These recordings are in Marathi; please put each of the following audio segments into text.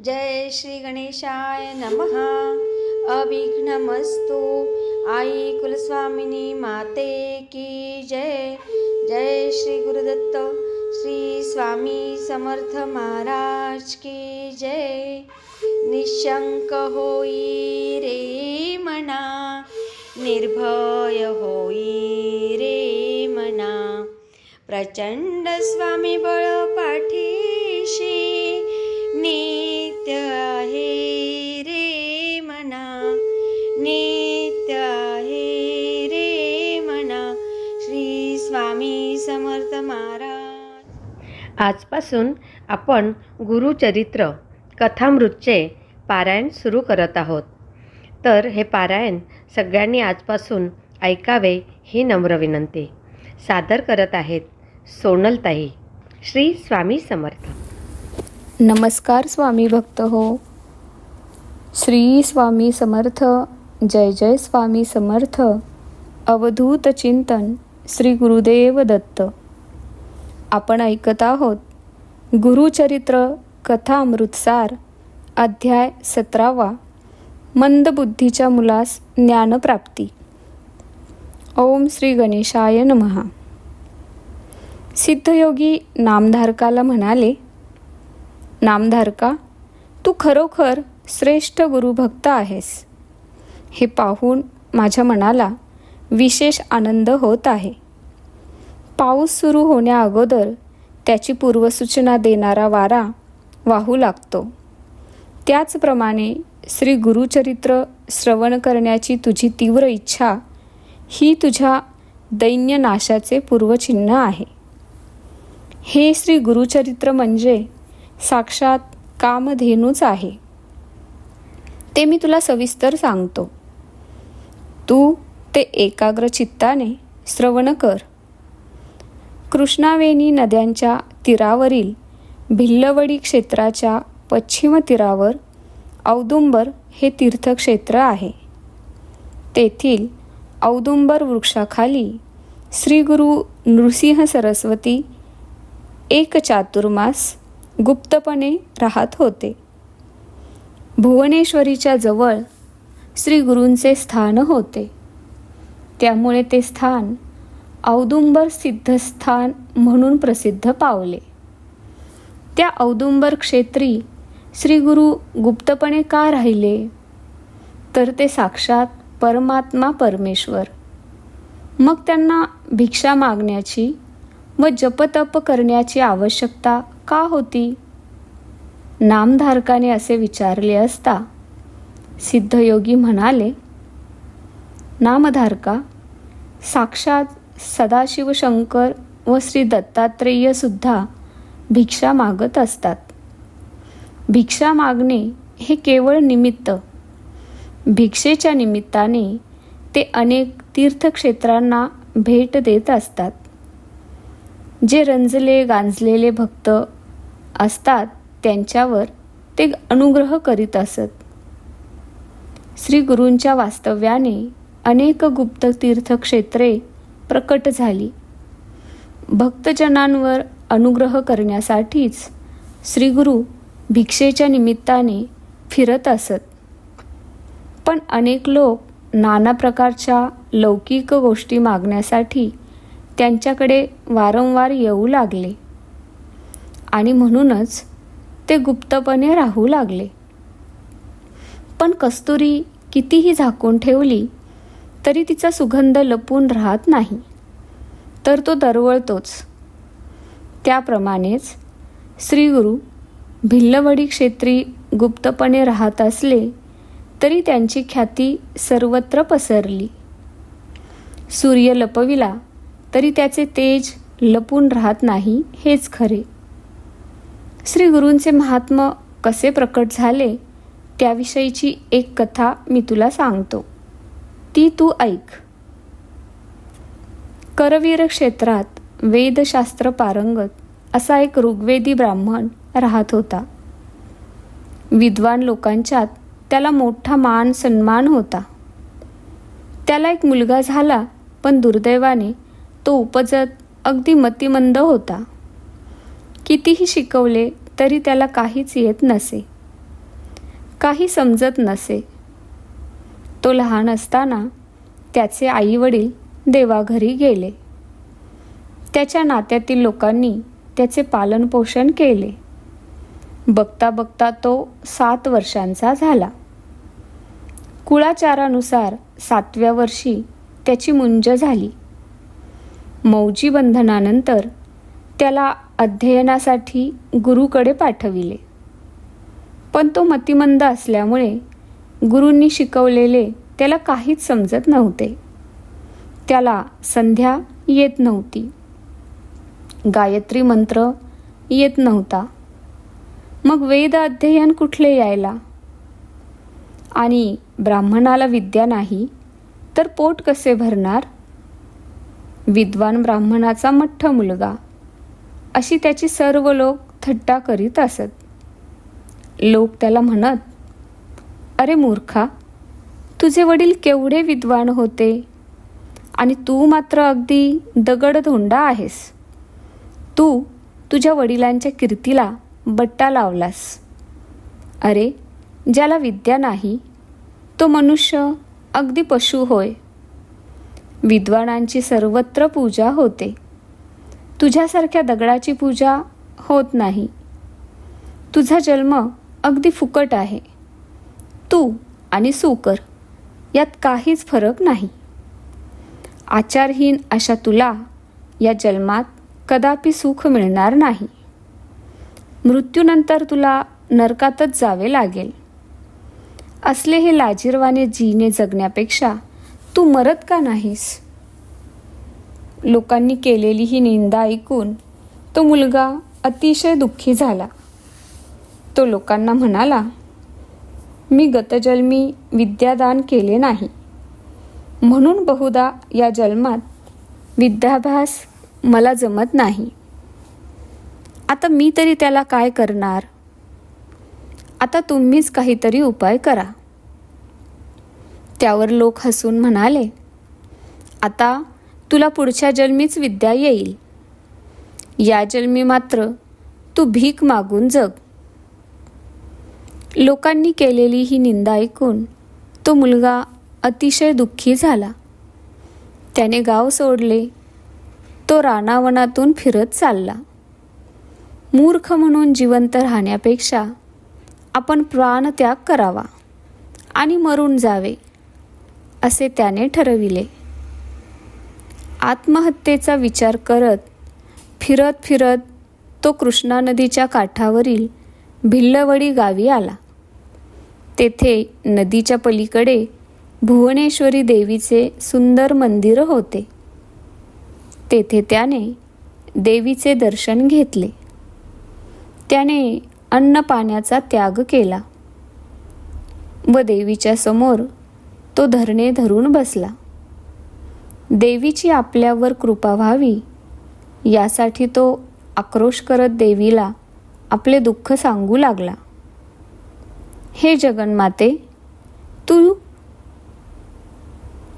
जय श्री गणेशाय नमः. अविघ्नमस्तु. आई कुलस्वामिनी माते की जय. जय श्री गुरुदत्त श्री स्वामी समर्थ महाराज की जय. निशंक होई रे मना, निर्भय होई रे मना. प्रचंड स्वामी बळ पाठीशी, नित्य आहे रे मना, नित्य आहे रे मना. श्री स्वामी समर्थ महाराज. आजपासून आपण गुरुचरित्र कथामृतचे पारायण सुरू करत आहोत. तर हे पारायण सगळ्यांनी आजपासून ऐकावे ही नम्र विनंती. सादर करत आहेत सोनलताई. श्री स्वामी समर्थ. नमस्कार स्वामी भक्त हो. श्री स्वामी समर्थ. जय जय स्वामी समर्थ. अवधूत चिंतन श्री गुरुदेव दत्त. आपण ऐकत आहोत गुरुचरित्र कथा अमृतसार, अध्याय 17. मंदबुद्धीच्या मुलास ज्ञानप्राप्ती. ओम श्री गणेशाय नमः. सिद्धयोगी नामधारकाला म्हणाले, नामधारका, तू खरोखर श्रेष्ठ गुरुभक्त आहेस. हे पाहून माझ्या मनाला विशेष आनंद होत आहे. पाऊस सुरू होण्या अगोदर त्याची पूर्वसूचना देणारा वारा वाहू लागतो. त्याचप्रमाणे श्री गुरुचरित्र श्रवण करण्याची तुझी तीव्र इच्छा ही तुझ्या दैन्य नाशाचे पूर्वचिन्ह आहे. हे श्री गुरुचरित्र म्हणजे साक्षात कामधेनूच आहे. ते मी तुला सविस्तर सांगतो. तू ते एकाग्र चित्ताने श्रवण कर. कृष्णावेणी नद्यांच्या तीरावरील भिल्लवडी क्षेत्राच्या पश्चिम तीरावर औदुंबर हे तीर्थक्षेत्र आहे. तेथील औदुंबर वृक्षाखाली श्री गुरु नृसिंह सरस्वती एक चातुर्मास गुप्तपणे राहत होते. भुवनेश्वरीच्या जवळ श्री गुरूंचे स्थान होते. त्यामुळे ते स्थान औदुंबर सिद्धस्थान म्हणून प्रसिद्ध पावले. त्या औदुंबर क्षेत्री श्री गुरु गुप्तपणे का राहिले? तर ते साक्षात परमात्मा परमेश्वर. मग त्यांना भिक्षा मागण्याची व जपतप करण्याची आवश्यकता का होती? नामधारकाने असे विचारले असता सिद्धयोगी म्हणाले, नामधारका, साक्षात सदाशिव शंकर व श्री दत्तात्रेय सुद्धा भिक्षा मागत असतात. भिक्षा मागणे हे केवळ निमित्त. भिक्षेच्या निमित्ताने ते अनेक तीर्थक्षेत्रांना भेट देत असतात. जे रंजले गांजलेले भक्त असतात त्यांच्यावर ते अनुग्रह करीत असत. श्री गुरूंच्या वास्तव्याने अनेक गुप्त तीर्थक्षेत्रे प्रकट झाली. भक्तजनांवर अनुग्रह करण्यासाठीच श्री गुरु भिक्षेच्या निमित्ताने फिरत असत. पण अनेक लोक नाना प्रकारच्या लौकिक गोष्टी मागण्यासाठी त्यांच्याकडे वारंवार येऊ लागले आणि म्हणूनच ते गुप्तपणे राहू लागले. पण कस्तुरी कितीही झाकून ठेवली तरी तिचा सुगंध लपून राहत नाही, तर तो दरवळतोच. त्याप्रमाणेच श्रीगुरू भिल्लवडी क्षेत्री गुप्तपणे राहत असले तरी त्यांची ख्याती सर्वत्र पसरली. सूर्य लपविला तरी त्याचे तेज लपून राहत नाही, हेच खरे. श्री गुरूंचे महात्म्य कसे प्रकट झाले त्याविषयीची एक कथा मी तुला सांगतो, ती तू ऐक. करवीर क्षेत्रात वेदशास्त्र पारंगत असा एक ऋग्वेदी ब्राह्मण राहत होता. विद्वान लोकांच्यात त्याला मोठा मान सन्मान होता. त्याला एक मुलगा झाला, पण दुर्दैवाने तो उपजत अगदी मतिमंद होता. कितीही शिकवले तरी त्याला काहीच येत नसे. काही समजत नसे. तो लहान असताना त्याचे आई वडील देवाघरी गेले. त्याच्या नात्यातील लोकांनी त्याचे पालनपोषण केले. बघता बघता तो 7 वर्षांचा झाला. कुळाचारानुसार 7व्या वर्षी त्याची मुंज झाली. मौजी बंधनानंतर त्याला अध्ययनासाठी गुरुकडे पाठविले. पण तो मतिमंद असल्यामुळे गुरूंनी शिकवलेले त्याला काहीच समजत नव्हते. त्याला संध्या येत नव्हती, गायत्री मंत्र येत नव्हता. मग वेद अध्ययन कुठले यायला? आणि ब्राह्मणाला विद्या नाही तर पोट कसे भरणार? विद्वान ब्राह्मणाचा मठ्ठ मुलगा, अशी त्याची सर्व लोक थट्टा करीत असत. लोक त्याला म्हणत, अरे मूर्खा, तुझे वडील केवढे विद्वान होते आणि तू मात्र अगदी दगडधोंडा आहेस. तू तुझ्या वडिलांच्या कीर्तीला बट्टा लावलास. अरे, ज्याला विद्या नाही तो मनुष्य अगदी पशु होय. विद्वानांची सर्वत्र पूजा होते, तुझ्यासारख्या दगडाची पूजा होत नाही. तुझा जन्म अगदी फुकट आहे. तू आणि सुकर यात काहीच फरक नाही. आचारहीन अशा तुला या जन्मात कदापि सुख मिळणार नाही. मृत्यूनंतर तुला नरकातच जावे लागेल. असले हे लाजिरवाने जीने जगण्यापेक्षा तू मरत का नाहीस? लोकांनी केलेली ही निंदा ऐकून तो मुलगा अतिशय दुःखी झाला. तो लोकांना म्हणाला, मी गतजन्मी विद्यादान केले नाही, म्हणून बहुधा या जन्मात विद्याभ्यास मला जमत नाही. आता मी तरी त्याला काय करणार? आता तुम्हीच काहीतरी उपाय करा. त्यावर लोक हसून म्हणाले, आता तुला पुढच्या जन्मीच विद्या येईल. या जन्मी मात्र तू भीक मागून जग. लोकांनी केलेली ही निंदा ऐकून तो मुलगा अतिशय दुःखी झाला. त्याने गाव सोडले. तो रानावनातून फिरत चालला. मूर्ख म्हणून जिवंत राहण्यापेक्षा आपण प्राणत्याग करावा आणि मरून जावे, असे त्याने ठरविले. आत्महत्येचा विचार करत फिरत फिरत तो कृष्णा नदीच्या काठावरील भिल्लवडी गावी आला. तेथे नदीच्या पलीकडे भुवनेश्वरी देवीचे सुंदर मंदिर होते. तेथे त्याने देवीचे दर्शन घेतले. त्याने अन्न पाण्याचा त्याग केला व देवीच्या समोर तो धरणे धरून बसला. देवीची आपल्यावर कृपा व्हावी यासाठी तो आक्रोश करत देवीला आपले दुःख सांगू लागला. हे जगन्माते, तू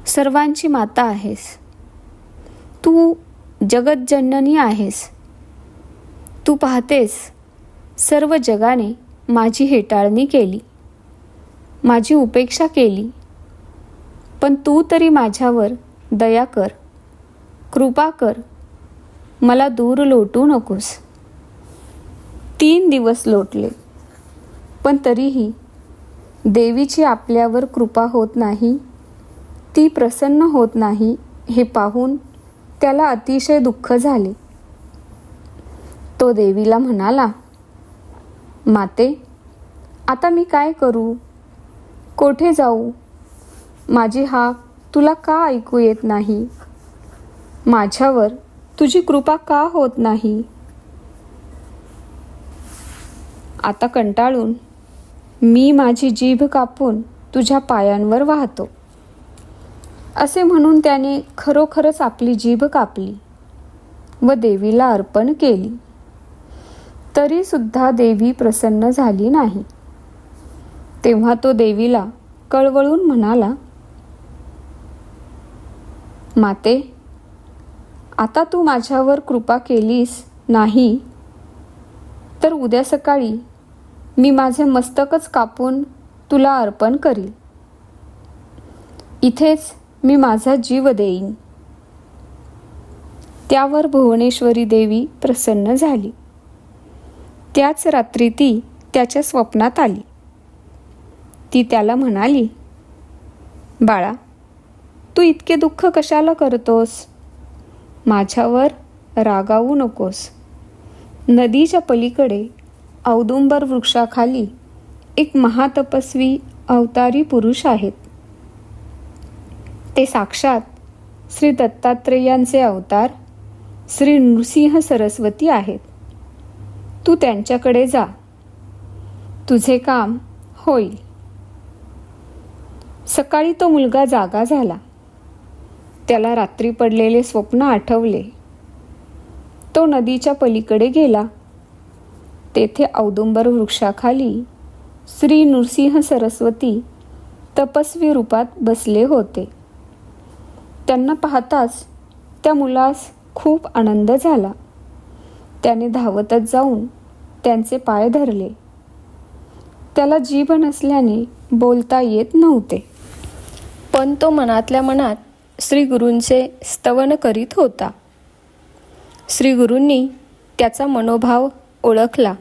सर्वांची माता आहेस. तू जगज्जननी आहेस. तू पाहतेस, सर्व जगाने माझी हेटाळणी केली, माझी उपेक्षा केली. पण तू तरी माझ्यावर दया कर, कृपा कर, मला दूर लोटू नकोस. 3 दिवस लोटले, पण तरीही देवीची आपल्यावर कृपा होत नाही, ती प्रसन्न होत नाही हे पाहून त्याला अतिशय दुःख झाले. तो देवीला म्हणाला, माते, आता मी काय करू? कोठे जाऊ? माझी हाक तुला का ऐकू येत नाही? माझ्यावर तुझी कृपा का होत नाही? आता कंटाळून मी माझी जीभ कापून तुझ्या पायांवर वाहतो. असे म्हणून त्याने खरोखरच आपली जीभ कापली व देवीला अर्पण केली. तरी सुद्धा देवी प्रसन्न झाली नाही. तेव्हा तो देवीला कळवळून म्हणाला, माते, आता तू माझ्यावर कृपा केलीस नाही तर उद्या सकाळी मी माझे मस्तकच कापून तुला अर्पण करील. इथेच मी माझा जीव देईन. त्यावर भुवनेश्वरी देवी प्रसन्न झाली. त्याच रात्री ती त्याच्या स्वप्नात आली. ती त्याला म्हणाली, बाळा, तू इतके दुःख कशाला करतोस? माझ्यावर रागावू नकोस. नदीच्या पलीकडे औदुंबर वृक्षाखाली एक महातपस्वी अवतारी पुरुष आहेत. ते साक्षात श्री दत्तात्रेयांचे अवतार श्री नृसिंह सरस्वती आहेत. तू त्यांच्याकडे जा, तुझे काम होईल. सकाळी तो मुलगा जागा झाला. त्याला रात्री पडलेले स्वप्न आठवले. तो नदीच्या पलीकडे गेला. तेथे औदुंबर वृक्षाखाली श्री नृसिंह सरस्वती तपस्वी रूपात बसले होते. त्यांना पाहताच त्या मुलास खूप आनंद झाला. त्याने धावतच जाऊन त्यांचे पाय धरले. त्याला जीभ नसल्याने बोलता येत नव्हते, पण तो मनातल्या मनात श्री गुरूंचे स्तवन करीत होता. श्री गुरूंनी त्याचा मनोभाव ओळखला.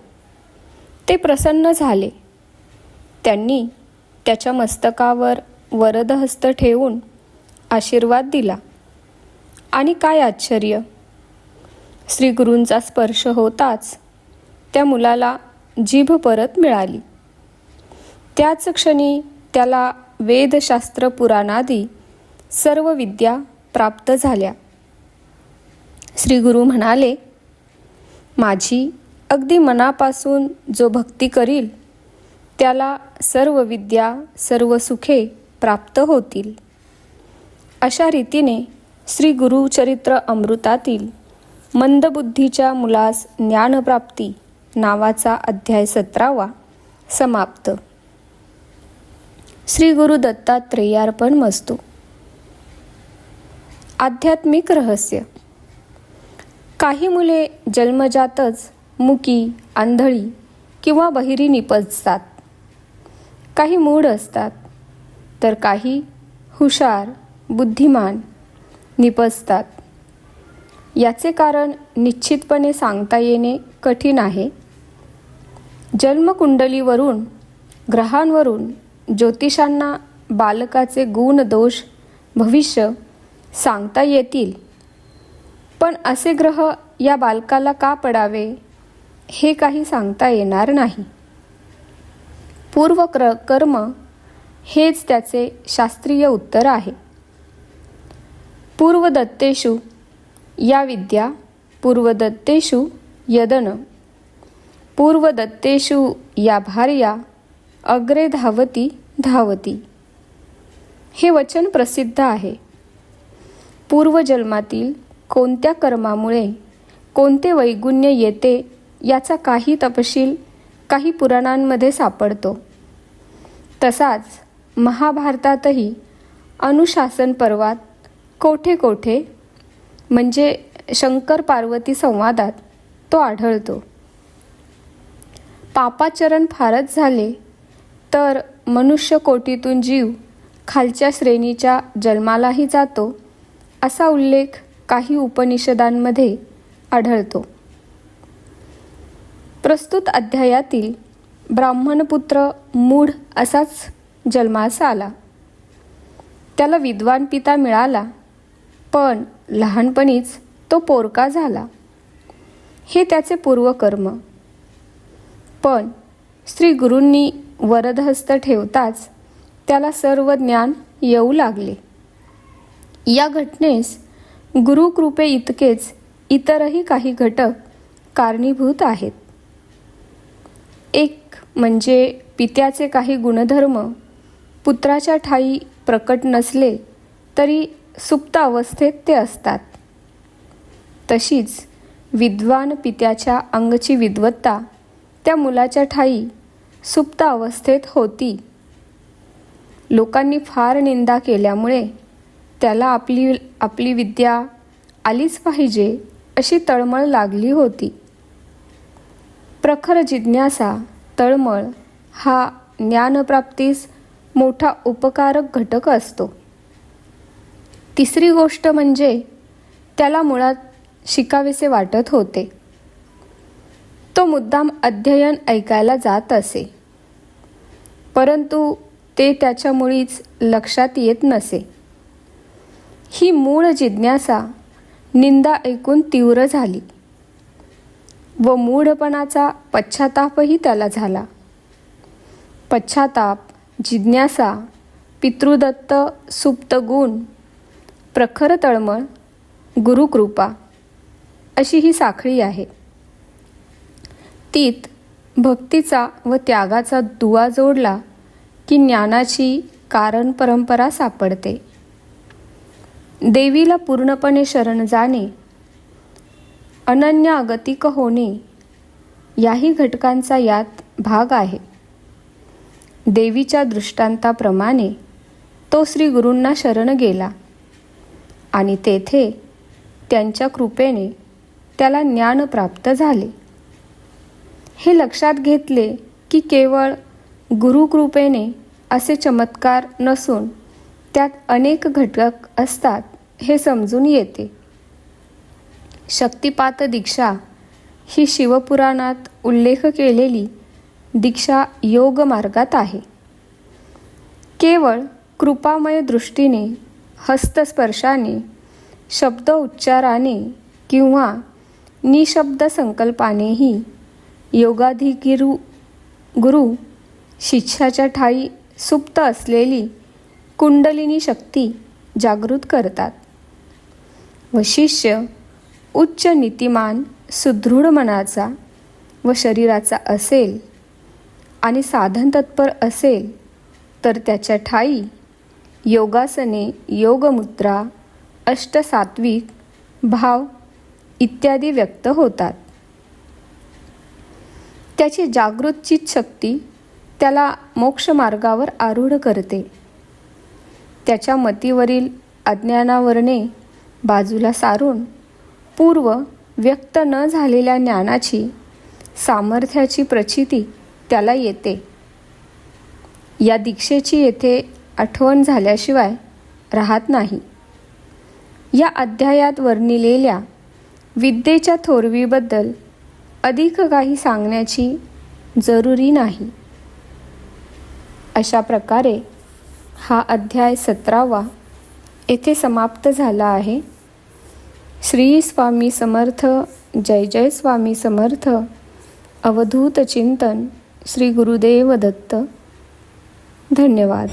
ते प्रसन्न झाले. त्यांनी त्याच्या मस्तकावर वरदहस्त ठेवून आशीर्वाद दिला. आणि काय आश्चर्य, श्री गुरूंचा स्पर्श होताच त्या मुलाला जीभ परत मिळाली. त्याच क्षणी त्याला वेदशास्त्र पुराणादी सर्व विद्या प्राप्त झाल्या. श्री गुरु म्हणाले, माझी अगदी मनापासून जो भक्ती करील त्याला सर्व विद्या सर्व सुखे प्राप्त होतील. अशा रीतीने श्री गुरुचरित्र अमृतातील मंदबुद्धीच्या मुलास ज्ञानप्राप्ती नावाचा अध्याय 17 समाप्त. श्री गुरु दत्तात्रेयार्पणमस्तु. आध्यात्मिक रहस्य. काही मुले जन्मजातच मुकी, आंधळी किंवा बहिरी निपजतात. काही मूढ असतात, तर काही हुशार, बुद्धिमान निपजतात. याचे कारण निश्चितपणे सांगता येणे कठीण आहे. जन्मकुंडलीवरून, ग्रहांवरून ज्योतिषांना बालकाचे गुण दोष भविष्य सांगता येतील, पण असे ग्रह या बालकाला का पडावे हे काही सांगता येणार नाही. कर्म हेच त्याचे शास्त्रीय उत्तर आहे. पूर्वदत्तेषु या विद्या पूर्वदत्तेषु यदन, पूर्वदत्तेषु या भार्या अग्रे धावती धावती. हे वचन प्रसिद्ध आहे. पूर्वजन्मातील कोणत्या कर्मामुळे कोणते वैगुण्य येते याचा काही तपशील काही पुराणांमध्ये सापडतो. तसाच महाभारतातही अनुशासन पर्वात कोठे कोठे म्हणजे शंकर पार्वती संवादात तो आढळतो. पापाचरण फारच झाले तर मनुष्य कोटीतून जीव खालच्या श्रेणीच्या जन्मालाही जातो असा उल्लेख काही उपनिषदांमध्ये आढळतो. प्रस्तुत अध्यायातील ब्राह्मणपुत्र मूढ असाच जन्मास आला. त्याला विद्वान पिता मिळाला, पण लहानपणीच तो पोरका झाला. हे त्याचे पूर्वकर्म. पण श्री गुरूंनी वरदहस्त ठेवताच त्याला सर्व ज्ञान येऊ लागले. या घटनेस गुरुकृपे इतकेच इतरही काही घटक कारणीभूत आहेत. एक म्हणजे पित्याचे काही गुणधर्म पुत्राच्या ठायी प्रकट नसले तरी सुप्त अवस्थेत ते असतात. तशीच विद्वान पित्याच्या अंगची विद्वत्ता त्या मुलाच्या ठायी सुप्त अवस्थेत होती. लोकांनी फार निंदा केल्यामुळे त्याला आपली विद्या आलीच पाहिजे अशी तळमळ लागली होती. प्रखर जिज्ञासा, तळमळ हा ज्ञानप्राप्तीस मोठा उपकारक घटक असतो. तिसरी गोष्ट म्हणजे त्याला मुळात शिकावेसे वाटत होते. तो मुद्दाम अध्ययन ऐकायला जात असे, परंतु ते त्याच्या मुळीच लक्षात येत नसे. ही मूळ जिज्ञासा निंदा ऐकून तीव्र झाली व मूढपणाचा पश्चातापही त्याला झाला. पश्चाताप, जिज्ञासा, पितृदत्त सुप्त गुण, प्रखर तळमळ, गुरुकृपा अशी ही साखळी आहे. तीत भक्तीचा व त्यागाचा दुवा जोडला की ज्ञानाची कारण परंपरा सापडते. देवीला पूर्णपणे शरण जाणे, अनन्य अगतिक होणे याही घटकांचा यात भाग आहे. देवीच्या दृष्टांताप्रमाणे तो श्री गुरूंना शरण गेला आणि तेथे त्यांच्या कृपेने त्याला ज्ञान प्राप्त झाले. हे लक्षात घेतले की केवळ गुरुकृपेने असे चमत्कार नसून त्यात अनेक घटक असतात हे समजून येते. शक्तिपात दीक्षा ही शिवपुराणात उल्लेख केलेली दीक्षा योग मार्गात आहे. केवळ कृपामय दृष्टीने, हस्तस्पर्शाने, शब्द उच्चाराने किंवा निशब्द संकल्पानेही योगाधिगिरू गुरु शिष्याच्या ठायी सुप्त असलेली कुंडलिनी शक्ती जागृत करतात व शिष्य उच्च नीतिमान, सुदृढ मनाचा व शरीराचा असेल आणि साधन तत्पर असेल तर त्याच्या ठायी योगासने, योगमुद्रा, अष्टसात्विक भाव इत्यादी व्यक्त होतात. त्याची जागृत चित्तशक्ती त्याला मोक्षमार्गावर आरूढ करते. त्याच्या मतीवरील अज्ञानावरणे बाजूला सारून पूर्व व्यक्त न झालेल्या ज्ञानाची, सामर्थ्याची प्रचिती त्याला येते. या दीक्षेची येथे आठवण झाल्याशिवाय राहत नाही. या अध्यायात वर्णिलेल्या विद्येच्या थोरवीबद्दल अधिक काही सांगण्याची जरुरी नाही. अशा प्रकारे हा अध्याय 17वा येथे समाप्त झाला आहे. श्री स्वामी समर्थ. जय जय स्वामी समर्थ. अवधूत चिंतन. श्री गुरुदेव दत्त. धन्यवाद.